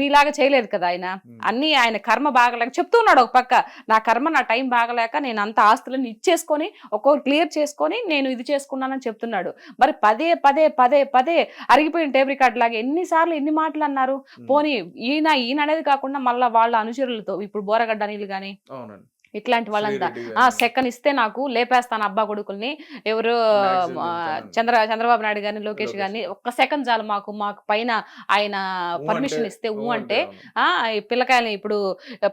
మీలాగా చేయలేదు కదా ఆయన. అన్ని ఆయన కర్మ బాగలేక చెప్తున్నాడు ఒక పక్క, నా కర్మ నా టైం బాగలేక నేను అంత ఆస్తులను ఇచ్చేసుకొని ఒక్కొక్కటి క్లియర్ చేసుకొని నేను ఇది చేసుకున్నానని చెప్తున్నాడు. మరి పదే పదే పదే పదే అరిగిపోయిన టేప్ రికార్డ్ లాగా ఎన్నిసార్లు ఎన్ని మాటలు అన్నారు. పోనీ ఈయన అనేది కాకుండా మళ్ళీ వాళ్ళ అనుచరులతో ఇప్పుడు బోరగడ్డ అనిల్ గాని ఇట్లాంటి వాళ్ళంతా సెకండ్ ఇస్తే నాకు లేపేస్తాను అబ్బా కొడుకుల్ని, ఎవరు చంద్రబాబు నాయుడు గారిని లోకేష్ గారిని, ఒక్క సెకండ్ చాలు మాకు పైన ఆయన పర్మిషన్ ఇస్తే అంటే పిల్లకాయలని ఇప్పుడు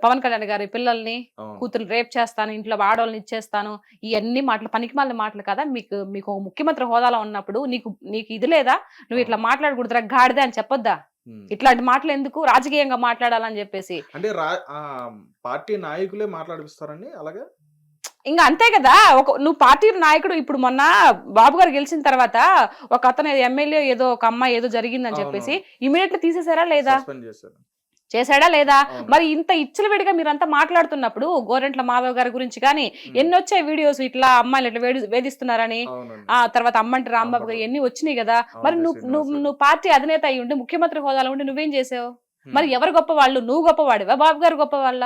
పవన్ కళ్యాణ్ గారి పిల్లల్ని కూతురు రేప్ చేస్తాను, ఇంట్లో ఆడవాళ్ళని ఇచ్చేస్తాను, ఇవన్నీ మాటలు పనికిమాలిన మాటలు కదా. మీకు ముఖ్యమంత్రి హోదాలో ఉన్నప్పుడు నీకు ఇది లేదా, నువ్వు ఇట్లా మాట్లాడకూడదురా గాడిదే అని చెప్పొద్దా? ఇట్లాంటి మాటలు ఎందుకు రాజకీయంగా మాట్లాడాలని చెప్పేసి అంటే పార్టీ నాయకులే మాట్లాడిస్తారని అలాగే ఇంకా అంతే కదా. నువ్వు పార్టీ నాయకుడు. ఇప్పుడు మొన్న బాబు గారు గెలిచిన తర్వాత ఒక అతను ఎమ్మెల్యే ఏదో ఒక అమ్మాయి ఏదో జరిగిందని చెప్పేసి ఇమీడియట్లీ తీసేసారా లేదా, చేశాడా లేదా? మరి ఇంత ఇచ్చలవిడిగా మీరంతా మాట్లాడుతున్నప్పుడు గోరెంట్ల మాధవ్ గారి గురించి కానీ ఎన్ని వచ్చాయి వీడియోస్, ఇట్లా అమ్మాయిలు ఇట్లా వేధిస్తున్నారని, ఆ తర్వాత అమ్మంటి రాంబాబు గారు ఎన్ని వచ్చినాయి కదా. మరి నువ్వు పార్టీ అధినేత అయ్యి ఉండి ముఖ్యమంత్రి హోదాలో ఉండి నువ్వేం చేసావు? మరి ఎవరు గొప్ప వాళ్ళు? నువ్వు గొప్పవాడివా, బాబు గారు గొప్ప వాళ్ళ?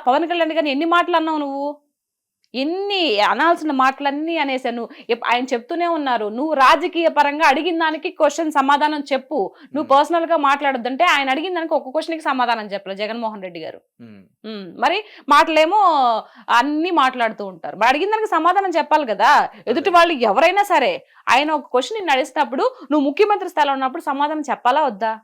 పవన్ కళ్యాణ్ గారిని ఎన్ని మాటలు అన్నావు నువ్వు? ఎన్ని అనాల్సిన మాటలన్నీ అనేసాను. ఆయన చెప్తూనే ఉన్నారు, నువ్వు రాజకీయ పరంగా అడిగిన దానికి క్వశ్చన్ సమాధానం చెప్పు, నువ్వు పర్సనల్ గా మాట్లాడొద్దంటే ఆయన అడిగిన దానికి ఒక్క క్వశ్చన్ కి సమాధానం చెప్పలేదు జగన్మోహన్ రెడ్డి గారు. మరి మాటలేమో అన్ని మాట్లాడుతూ ఉంటారు. మరి అడిగిన దానికి సమాధానం చెప్పాలి కదా. ఎదుటి వాళ్ళు ఎవరైనా సరే ఆయన ఒక క్వశ్చన్ నిన్ను అడిగినప్పుడు నువ్వు ముఖ్యమంత్రి స్థాయిలో ఉన్నప్పుడు సమాధానం చెప్పాలా వద్దా?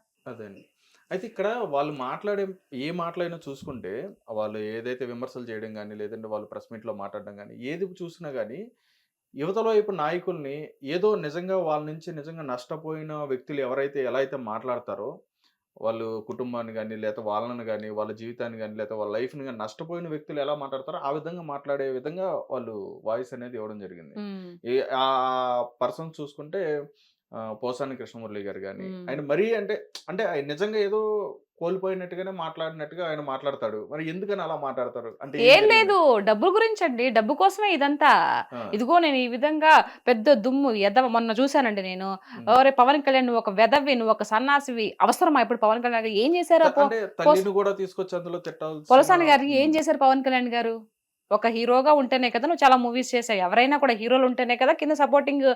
అయితే ఇక్కడ వాళ్ళు మాట్లాడే ఏ మాటలైనా చూసుకుంటే, వాళ్ళు ఏదైతే విమర్శలు చేయడం కానీ, లేదంటే వాళ్ళు ప్రెస్ మీట్లో మాట్లాడడం కానీ, ఏది చూసినా కానీ యువతలో వైపు నాయకుల్ని ఏదో నిజంగా వాళ్ళ నుంచి నిజంగా నష్టపోయిన వ్యక్తులు ఎవరైతే ఎలా అయితే మాట్లాడతారో, వాళ్ళు కుటుంబాన్ని కానీ, లేదా వాళ్ళని కానీ, వాళ్ళ జీవితాన్ని కానీ, లేదా వాళ్ళ లైఫ్ని కానీ నష్టపోయిన వ్యక్తులు ఎలా మాట్లాడతారో ఆ విధంగా మాట్లాడే విధంగా వాళ్ళు వాయిస్ అనేది ఇవ్వడం జరిగింది. ఆ పర్సన్ చూసుకుంటే పోసాని కృష్ణమురళి గారు కానీ, ఆయన మరీ అంటే ఆయన నిజంగా ఏదో కోల్పోయినట్టుగానే మాట్లాడినట్టుగా ఆయన మాట్లాడతాడు. మరి ఎందుకని అలా మాట్లాడతారు? అంటే ఏం లేదు, డబ్బు గురించి అండి, డబ్బు కోసమే ఇదంతా. ఇదిగో నేను ఈ విధంగా పెద్ద దుమ్ము ఎదవ మొన్న చూసానండి నేను. పవన్ కళ్యాణ్ నువ్వు ఒక వెదవి, నువ్వు ఒక సన్నాసివి, అవసరమా ఇప్పుడు పవన్ కళ్యాణ్ గారు ఏం చేశారు? కూడా తీసుకొచ్చి అందులో తిట్టాలి. పోసాని గారికి ఏం చేశారు పవన్ కళ్యాణ్ గారు? ఒక హీరోగా ఉంటేనే కదా నువ్వు చాలా మూవీస్ చేసావు. ఎవరైనా కూడా హీరోలు ఉంటేనే కదా కింద సపోర్టింగ్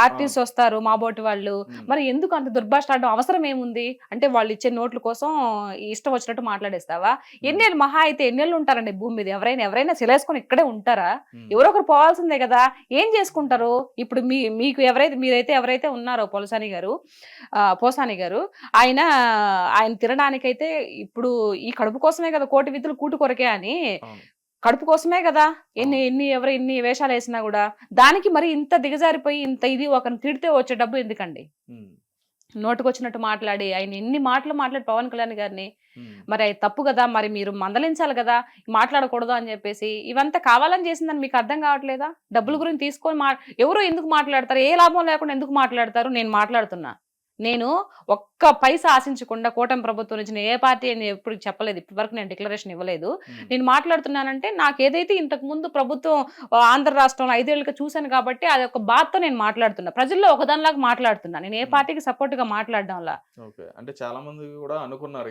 ఆర్టిస్ట్ వస్తారు, మా బోటి వాళ్ళు. మరి ఎందుకు అంత దుర్భాషలాడడం అవసరం ఏముంది? అంటే వాళ్ళు ఇచ్చే నోట్ల కోసం ఇష్టం వచ్చినట్టు మాట్లాడేస్తావా? ఎన్నేళ్ళు మహా అయితే ఎన్నేళ్ళు ఉంటారండి భూమి మీద? ఎవరైనా సిలేసుకొని ఇక్కడే ఉంటారా? ఎవరో ఒకరు పోవాల్సిందే కదా. ఏం చేసుకుంటారు? ఇప్పుడు మీరైతే ఎవరైతే ఉన్నారో పోసాని గారు ఆయన తినడానికైతే ఇప్పుడు ఈ కడుపు కోసమే కదా, కోటి విధులు కూటు కొరకే అని, కడుపు కోసమే కదా ఎన్ని వేషాలు వేసినా కూడా. దానికి మరి ఇంత దిగజారిపోయి ఇంత ఇది ఒకరిని తిడితే వచ్చే డబ్బు ఎందుకండి? నోటుకొచ్చినట్టు మాట్లాడి ఆయన ఎన్ని మాట్లాడి పవన్ కళ్యాణ్ గారిని, మరి అది తప్పు కదా. మరి మీరు మందలించాలి కదా, మాట్లాడకూడదు అని చెప్పేసి. ఇవంతా కావాలని చేసిందని మీకు అర్థం కావట్లేదా? డబ్బుల గురించి తీసుకొని ఎవరు ఎందుకు మాట్లాడతారు? ఏ లాభం లేకుండా ఎందుకు మాట్లాడతారు? నేను మాట్లాడుతున్నా, నేను ఒక్క పైసా ఆశించకుండా కూటమి ప్రభుత్వం నుంచి ఏ పార్టీ అని ఎప్పుడు చెప్పలేదు, ఇప్పటి వరకు నేను డిక్లరేషన్ ఇవ్వలేదు. నేను మాట్లాడుతున్నానంటే నాకు ఏదైతే ఇంతకు ముందు ప్రభుత్వం ఆంధ్ర రాష్ట్రంలో 5 ఏళ్ళుగా చూశాను కాబట్టి అది ఒక బాధతో నేను మాట్లాడుతున్నా, ప్రజల్లో ఒకదానిలాగా మాట్లాడుతున్నా. నేను ఏ పార్టీకి సపోర్ట్ గా మాట్లాడడంలా. అంటే చాలా మంది కూడా అనుకున్నారు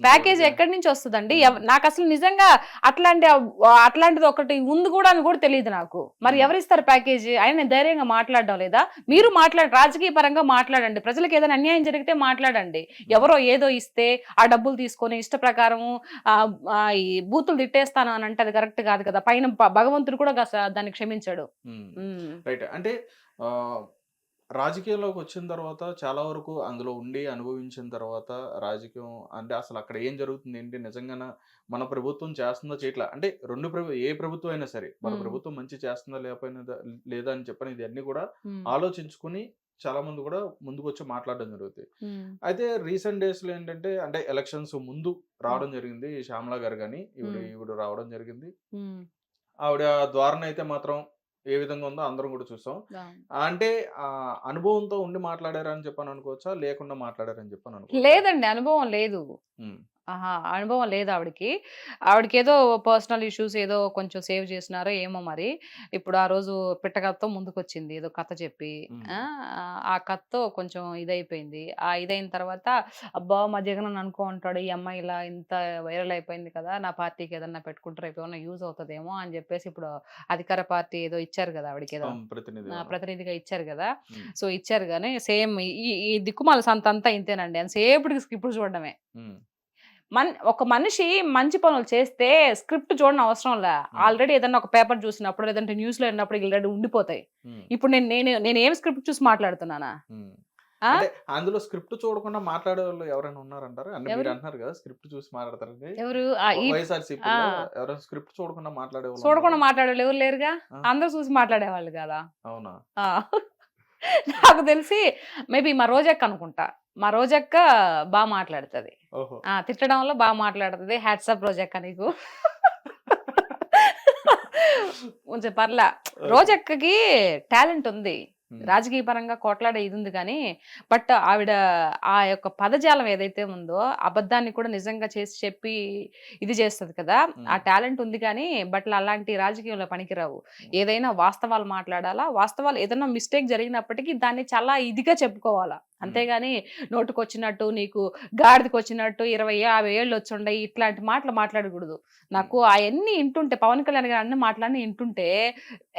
ప్యాకేజ్ ఎక్కడి నుంచి వస్తుందండి? నాకు అసలు నిజంగా అట్లాంటిది ఒకటి ఉంది కూడా అని కూడా తెలియదు నాకు. మరి ఎవరిస్తారు ప్యాకేజీ? ఆయన నేను ధైర్యంగా మాట్లాడడం లేదా? మీరు రాజకీయ పరంగా మాట్లాడండి, ప్రజలకు ఏదైనా అన్యాయం జరిగితే మాట్లాడండి. ఎవరో ఏదో ఇస్తే ఆ డబ్బులు తీసుకొని ఇష్ట ప్రకారము ఈ బూతులు తిట్టేస్తాను అని అంటే అది కరెక్ట్ కాదు కదా. పైన భగవంతుడు కూడా దాన్ని క్షమించాడు. అంటే రాజకీయాల్లోకి వచ్చిన తర్వాత చాలా వరకు అందులో ఉండి అనుభవించిన తర్వాత రాజకీయం అంటే అసలు అక్కడ ఏం జరుగుతుంది ఏంటి, నిజంగా మన ప్రభుత్వం చేస్తుందో చేయట్లా, అంటే ఏ ప్రభుత్వం అయినా సరే మన ప్రభుత్వం మంచి చేస్తుందా లేదా అని చెప్పని ఇది అన్ని కూడా ఆలోచించుకుని చాలా మంది కూడా ముందుకు వచ్చి మాట్లాడడం జరుగుతుంది. అయితే రీసెంట్ డేస్ లో ఏంటంటే అంటే ఎలక్షన్స్ ముందు రావడం జరిగింది శ్యామలా గారు కానీ ఈవిడ రావడం జరిగింది. ఆవిడ ద్వారా అయితే మాత్రం ఏ విధంగా ఉందో అందరం కూడా చూసాం. అంటే అనుభవంతో ఉండి మాట్లాడారని చెప్పని అనుకోవచ్చా, లేకుండా మాట్లాడారని చెప్పని అనుకో? లేదండి, అనుభవం లేదు. ఆహా! అనుభవం లేదు ఆవిడకి. ఆవిడకేదో పర్సనల్ ఇష్యూస్ ఏదో కొంచెం సేవ్ చేసినారో ఏమో మరి. ఇప్పుడు ఆ రోజు పిట్టకథతో ముందుకొచ్చింది ఏదో కథ చెప్పి. హ్మ్. ఆ! ఆ కథతో కొంచెం ఇదైపోయింది. ఆ ఇదైన తర్వాత అబ్బా! మా జగనన్న అనుకో ఉంటాడు. ఈ అమ్మాయి ఇలా ఇంత వైరల్ అయిపోయింది కదా! నా పార్టీకి ఏదన్నా పెట్టుకుంటే రేపు ఏమన్నా యూజ్ అవుతదేమో అని చెప్పేసి ఇప్పుడు అధికార పార్టీ ఏదో ఇచ్చారు కదా! ఆవిడకేదో. ప్రతినిధి ప్రతినిధిగా ఇచ్చారు గదా! హ్మ్. సో, ఇచ్చారు గానీ సేమ్ ఈ ఈ దిక్కుమాల సంతంతా ఇంతేనండి. ఎంతసేపటికి స్కిప్‌లు చూడడమే. హ్మ్. ఒక మనిషి మంచి పనులు చేస్తే స్క్రిప్ట్ చూడనవసరంలా. హ్మ్. ఆల్రెడీ ఏదన్నా ఒక పేపర్ చూసినప్పుడు, లేదంటే న్యూస్‌లో విన్నప్పుడు ఆల్రెడీ ఉండిపోతాయి. హ్మ్. ఇప్పుడు నేనేం స్క్రిప్ట్ చూసి మాట్లాడుతున్నానా? హ్మ్. ఆ! అంటే అందులో స్క్రిప్ట్ చూడకుండా మాట్లాడేవాళ్ళు ఎవరైనా ఉన్నారంటారా? అంటే మీరు ఎవరు? అంటున్నారు కదా! స్క్రిప్ట్ చూసి మాట్లాడతారని. ఎవరు? ఆ! వైఎస్ఆర్‌సీపీలో ఎవరైనా స్క్రిప్ట్ చూడకుండా మాట్లాడేవాళ్ళు ఉన్నారా? చూడకుండా మాట్లాడేవాళ్ళు ఎవరు లేరుగా? ఆ! అందరూ చూసి మాట్లాడేవాళ్ళు గదా! అవునా? ఆ! నాకు తెలిసి మేబీ మా రోజక్క అనుకుంటా. మా రోజక్క మాట్లాడుతది. ఓహో! తిట్టడంలో మాట్లాడుతది. హ్యాట్స్ ఆఫ్ రోజక్క నీకు. కొంచెం పర్లా. ఓకే. రోజక్కకి టాలెంట్ ఉంది. హ్మ్. రాజకీయ పరంగా కొట్లాడే ఇదుంది గానీ, బట్ ఆవిడ ఆ యొక్క పదజాలం ఏదైతే ఉందో, అబద్ధాన్ని కూడా నిజంగా చేసి చెప్పి ఇది చేస్తది కదా! ఆ హ్మ్. టాలెంట్ ఉంది కానీ, బట్ అలాంటి రాజకీయంలో పనికిరావు. హ్మ్. ఏదైనా వాస్తవాలు మాట్లాడాలా. వాస్తవాలు ఏదన్నా మిస్టేక్ జరిగినప్పటికీ దాన్ని చాలా ఇదిగా చెప్పుకోవాలా. హ్మ్. అంతేగాని నోటికొచ్చినట్టు, నీకు గాడిదకొచ్చినట్టు 20, 50 ఏళ్ళొచ్చుండయి ఇట్లాంటి మాటలు మాట్లాడకూడదు. హ్మ్. నాకు అయన్నీ ఇంటుంటే 'పవన్ కళ్యాణ్' గారు అన్ని మాటలన్నీ ఇంటుంటే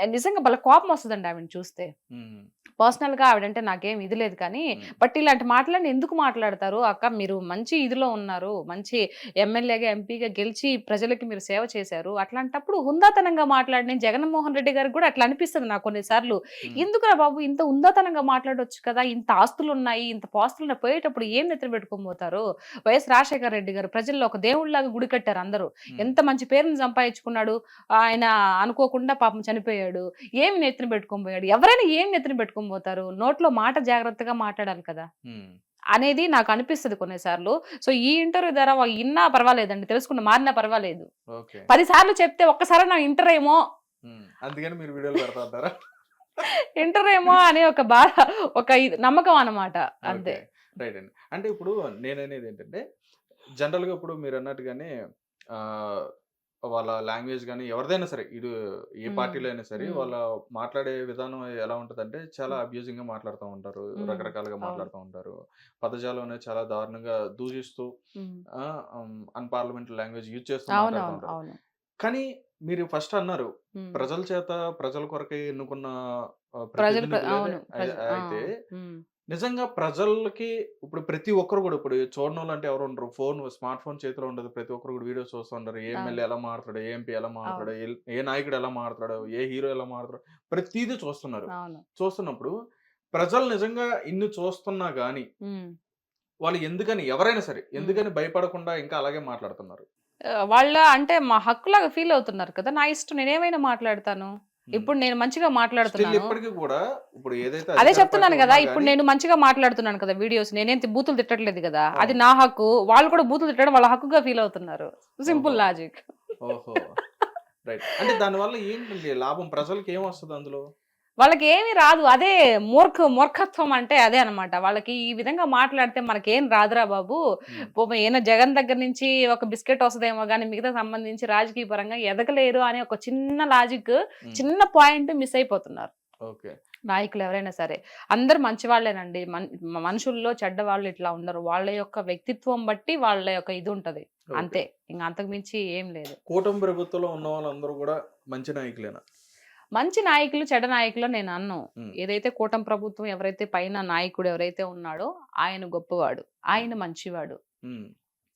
నిజంగా భలే కోపమొస్తదండి ఆవిడని చూస్తే. హ్మ్. పర్సనల్‌గా ఆవిడంటే నాకేం ఇది లేదు కానీ, హ్మ్. బట్ ఇలాంటి మాటలన్నీ ఎందుకు మాట్లాడతారు? అక్క మీరు మంచి ఇదిలో ఉన్నారు. మంచి ఎమ్మెల్యేగా, ఎంపీగా గెలిచి ప్రజలకి మీరు సేవ చేశారు. అట్లాంటప్పుడు హుందాతనంగా మాట్లాడి నేను జగన్మోహన్ రెడ్డి గారికి కూడా అట్లా అనిపిస్తది నాకు కొన్ని సార్లు. హ్మ్. ఎందుకురా బాబు ఇంత హుందాతనంగా మాట్లాడొచ్చు కదా! ఇంత ఆస్తులున్నాయి, ఇంత పాస్తులున్నాయి పోయేటప్పుడు ఏం నెత్తిన పెట్టుకొని పోతారు? వైఎస్ రాజశేఖర రెడ్డి గారు ప్రజల్లో ఒక దేవుడిలాగా గుడి కట్టారు అందరూ. హ్మ్. ఎంత మంచి పేరుని సంపాదించుకున్నాడు. ఆయన అనుకోకుండా పాపం చనిపోయాడు. ఏమి నెత్తిన పెట్టుకొని పోయాడు? ఎవరైనా ఏం నెత్తిన పెట్టుకొని పోతారు? నోట్లో మాట జాగ్రత్తగా మాట్లాడాలి కదా! హ్మ్. అనేది నాకు అనిపిస్తది కొన్ని సార్లు. సో, ఈ ఇంటర్వ్యూ ద్వారా ఇన్నా పర్వాలేదండి. తెలుసుకున్న మారినా పర్వాలేదు. ఓకే. 10 సార్లు చెప్తే ఒక్కసారైనా ఇంటరేమో, హ్మ్. అందుకని మీరు వీడియోలు పెడతా ఉంటారా? ఇంటరేమో అనే ఒక బాధ, ఒక ఇది నమ్మకం అన్నమాట. అంతే. ఓకే. రైట్ అండి. అంటే ఇప్పుడు నేననేదేంటంటే, జనరల్‌గా ఇప్పుడు మీరన్నట్టుగానే ఆహ్, వాళ్ళ లాంగ్వేజ్ గాని, ఎవరిదైనా సరే, ఏ హ్మ్. పార్టీలో అయినా సరే, హ్మ్. వాళ్ళ మాట్లాడే విధానం ఎలా ఉంటదంటే, చాలా హ్మ్. అబ్యూజింగ్‌గా మాట్లాడుతా ఉంటారు. హ్మ్. రకరకాలుగా అవును. మాట్లాడుతా ఉంటారు. పదజాలం అనేది చాలా దారుణంగా దూషిస్తూ హ్మ్. అన్‌పార్లమెంటరీ లాంగ్వేజ్ యూజ్ చేస్తూ మాట్లాడుతా అవునవును. ఉంటారు. అవును. కానీ మీరు ఫస్ట్ అన్నారు, హ్మ్. ప్రజల చేత ప్రజల కొరకే ఎన్నుకున్న ప్రతినిధులే అవును. ఆ! అయితే హ్మ్. నిజంగా ప్రజలకి ఇప్పుడు ప్రతి ఒక్కరు గూడా ఇప్పుడు చూడనోళ్ళంటే ఎవరు ఉండరు. స్మార్ట్ ఫోన్ చేతిలో ఉండదు. ప్రతి ఒక్కరు గూడా వీడియోస్ చూస్తూ ఉంటారు. ఏ అవును. ఎమ్మెల్యే ఎలా మాట్లాడతాడు? ఏ ఎంపీ ఎలా మాట్లాడతాడు? అవును. ఏ నాయకుడు ఎలా మాట్లాడతాడు? ఏ హీరో ఎలా మాట్లాడతాడు? ప్రతీదీ చూస్తున్నారు. అవును. చూస్తున్నప్పుడు ప్రజలు నిజంగా ఇన్ని చూస్తున్నా గాని, హ్మ్. వాళ్ళు ఎవరైనా సరే హ్మ్. ఎందుకని భయపడకుండా ఇంకా అలాగే మాట్లాడుతున్నారు? వాళ్ళ అంటే మా హక్కులాగా ఫీల్ అవుతున్నారు కదా! నా ఇష్టం నేనేమైనా మాట్లాడతాను. హ్మ్. ఇప్పుడు నేను మంచిగా స్టిల్ మాట్లాడుతున్నాను. ఇప్పటికి గూడా ఇప్పుడు ఏదైతే అదే అధికార పార్టీ చెప్తున్నాను గదా! ఉన్నా ఇప్పుడు గాని నేను మంచిగా మాట్లాడుతున్నాను కదా! వీడియోస్ నేనేం బూతులు తిట్టట్లేదు గదా! అది అవును. నా హక్కు. వాళ్ళు కూడా బూతులు తిట్టడం వాళ్ళ హక్కుగా ఫీల్ అవుతున్నారు. ఓహో! Simple logic. ఓహో! రైట్. అంటే దానివల్ల ఏంటండి లాభం? ప్రజలకి ఏమొస్తది అందులో? వాళ్ళకేమి రాదు. అదే మూర్ఖత్వం అంటే అదే అన్నమాట. వాళ్ళకి ఈ విధంగా మాట్లాడితే మనకేం రాదురా బాబు. హ్మ్. ఈయన జగన్ దగ్గర నుంచి ఒక బిస్కెట్ వస్తదేమో గానీ మిగతా సంబంధించి రాజకీయ పరంగా ఎదగలేరు అనే ఒక చిన్న లాజిక్, హ్మ్. చిన్న పాయింట్ మిస్ అయిపోతున్నారు. ఓకే. నాయకులు ఎవరైనా సరే. అందరూ మంచివాళ్ళేనండి. మనుషుల్లో చెడ్డవాళ్ళు ఇట్లా ఉండరు. వాళ్ళ యొక్క వ్యక్తిత్వం బట్టి వాళ్ళ యొక్క ఇది ఉంటది. ఓకే. అంతే. ఇంక అంతకు మించి ఏం లేదు. కూటమి ప్రభుత్వంలో ఉన్న వాళ్ళందరూ గూడా మంచి నాయకులేనా? మంచి నాయకులు, చెడ్డ నాయకులు నేను అనను. హ్మ్. ఏదైతే కూటమి ప్రభుత్వం ఎవరైతే పైన నాయకుడు ఎవరైతే ఉన్నాడో ఆయన గొప్పవాడు. హ్మ్. ఆయన మంచివాడు. హ్మ్.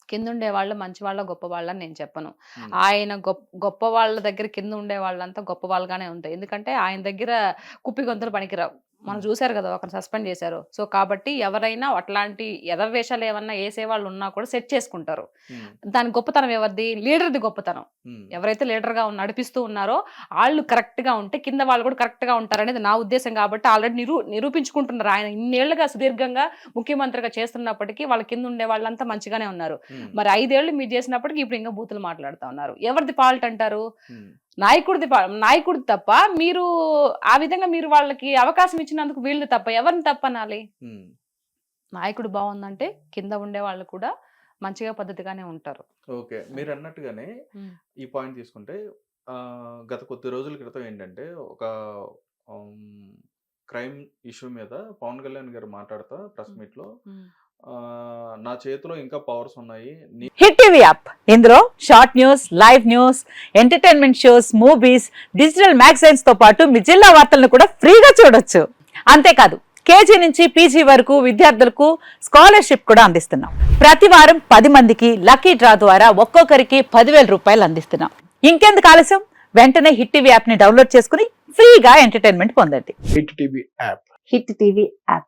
కిందుండే వాళ్ళు మంచివాళ్ళో, గొప్పవాళ్ళో అని నేను చెప్పను. హ్మ్. ఆయన గొప్ప వాళ్ళ దగ్గర కింద ఉండే వాళ్ళంతా గొప్పవాళ్ళుగానే ఉంటాయి. ఎందుకంటే ఆయన దగ్గర కుప్పిగంతులు పనికిరావు. మనం హ్మ్. చూసారు గదా! ఒకరిని సస్పెండ్ చేశారు. సో, కాబట్టి ఎవరైనా అట్లాంటి ఎదవేషాలు ఏమన్నా ఏసేవాళ్ళు ఉన్నా కూడా సెట్ చేసుకుంటారు. హ్మ్. దాని గొప్పతనం ఎవరిది? లీడర్‌ది గొప్పతనం. హ్మ్. ఎవరైతే లీడర్‌గా నడిపిస్తూ ఉన్నారో ఆళ్ళు కరెక్ట్‌గా ఉంటే కింద వాళ్ళు కూడా కరెక్ట్‌గా ఉంటారనేది నా ఉద్దేశ్యం కాబట్టి ఆల్రెడీ నిరూపించుకుంటున్నారు. ఆయన ఇన్నేళ్లుగా సుదీర్ఘంగా ముఖ్యమంత్రిగా చేస్తున్నప్పటికీ వాళ్ళ కింద ఉండే వాళ్ళంతా మంచిగానే ఉన్నారు. హ్మ్. మరి 5 ఏళ్ళు మీరు చేసినప్పటికి ఇప్పుడు ఇంకా బూతులు మాట్లాడుతా ఉన్నారు. ఎవరిది ఫాల్ట్ అంటారు? హ్మ్. నాయకుడిది తప్ప మీరు ఆ విధంగా మీరు వాళ్ళకి అవకాశం ఇచ్చినందుకు వీళ్ళది తప్ప ఎవరిని తప్పనాలి? హ్మ్. నాయకుడు బావుందంటే కింద ఉండే వాళ్ళు కూడా మంచిగా పద్ధతిగానే ఉంటారు. ఓకే. మీరు అన్నట్టుగానే ఉమ్, ఈ పాయింట్ తీసుకుంటే గత కొద్ది రోజుల క్రితం ఏంటంటే ఒక క్రైమ్ ఇష్యూ మీద పవన్ కళ్యాణ్ గారు మాట్లాడుతా ప్రెస్ మీట్ లో ఉమ్. నా చేతిలో ఇంకా పవర్స్ ఉన్నాయి హిట్ టీవీ యాప్ ఇందులో short news, live news, entertainment shows, movies, digital magazines తో పాటు మీ జిల్లా వార్తలను కూడా ఫ్రీగా చూడొచ్చు. అంతేకాదు కేజీ నుంచి పీజీ వరకు విద్యార్థులకు స్కాలర్షిప్ కూడా అందిస్తున్నాం. ప్రతి వారం 10 మందికి లక్కీ డ్రా ద్వారా ఒక్కొక్కరికి 10,000 రూపాయలు అందిస్తున్నాం. ఇంకెందుకు ఆలస్యం, వెంటనే హిట్ టీవీ యాప్ ని డౌన్లోడ్ చేసుకుని ఫ్రీగా ఎంటర్టైన్మెంట్ పొందండి. Hit TV app. Hit TV app.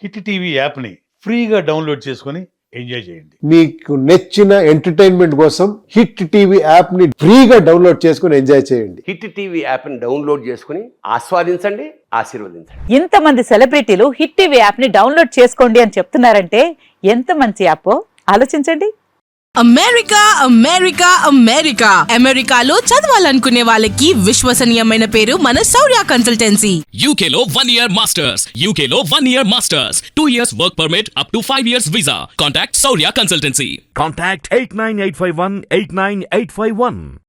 Hit TV యాప్ని ఫ్రీగా డౌన్లోడ్ చేసుకొని ఎంజాయ్ చేయండి. మీకు నచ్చిన ఎంటర్టైన్మెంట్ కోసం హిట్ టీవీ యాప్ ని ఫ్రీగా డౌన్లోడ్ చేసుకుని ఎంజాయ్ చేయండి. హిట్ టీవీ యాప్ని డౌన్లోడ్ చేసుకుని ఆస్వాదించండి, ఆశీర్వదించండి. ఇంతమంది సెలబ్రిటీలు హిట్ టీవీ యాప్ ని డౌన్లోడ్ చేసుకోండి అని చెప్తున్నారంటే ఎంత మంచి యాప్ ఆలోచించండి. అమెరికా అమెరికా అమెరికా అమెరికాలో చదవాలనుకునే వాళ్ళకి విశ్వసనీయమైన పేరు మన శౌర్య consultancy. UK Law 1 Year Masters. UK Law 1 Year Masters. 2 years work permit up to 5 years visa. Contact Saurya Consultancy. Contact 89851 89851.